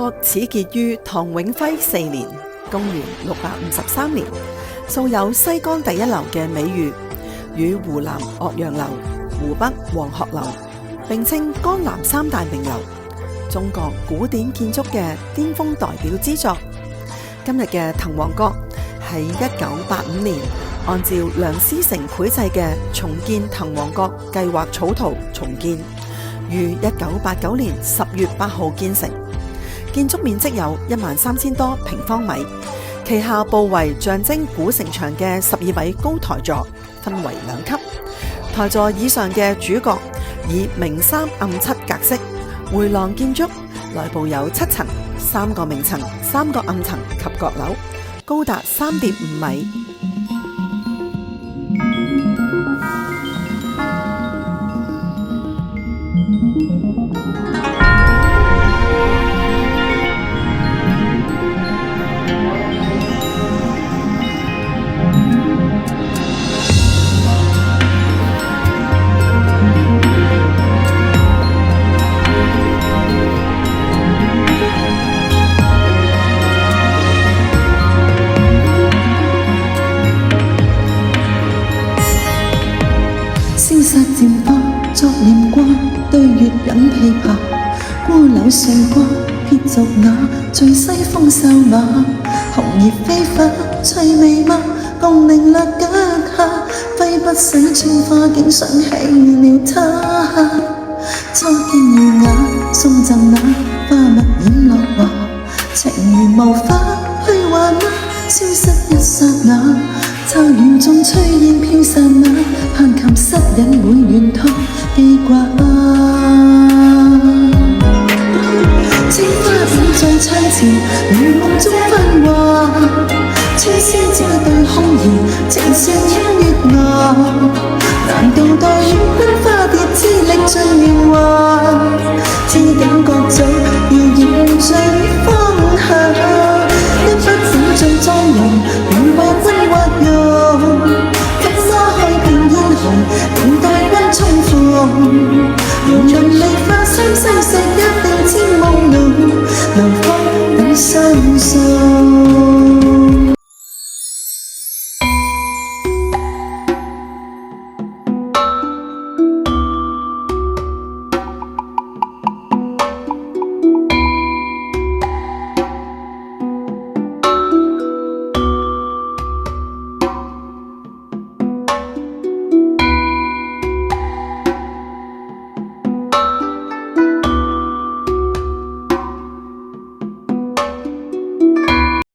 國始結於唐永徽4年，公元653年，素有西江第一流嘅美譽，與湖南岳陽樓、湖北黃鶴樓並稱江南三大名樓，中國古典建築嘅巔峰代表之作。今日嘅滕王閣喺1985年按照梁思成繪製嘅重建滕王閣計劃草圖重建，於1989年10月8號建成，建築面積有13000多平方米，旗下布為象徵古城牆嘅12米高台座，分為2級。台座以上嘅主閣以明3暗7格式回廊建築，內部有7層，3個明層、3個暗層及閣樓，高達3.5米。消失漸多，昨念過，對月引琵琶，過柳上過，撇俗雅，醉西風瘦馬，紅葉飛拂，翠眉眸，共凌掠腳下，揮不醒穿花景，想起了他。初見耀雅，送贈那花蜜染落華，情緣無法去還那，消失一剎那。秋雨中炊煙飄散那，彈琴失隱會沿途記掛。青花映在窗前，如夢中繁華。青絲這對空言，情線牽月牙。難道待月觀花蝶，知力盡年華？知感覺早要燃盡芳香，一筆點綴妝容，願為君畫用。風花開遍煙紅，等待君重逢。讓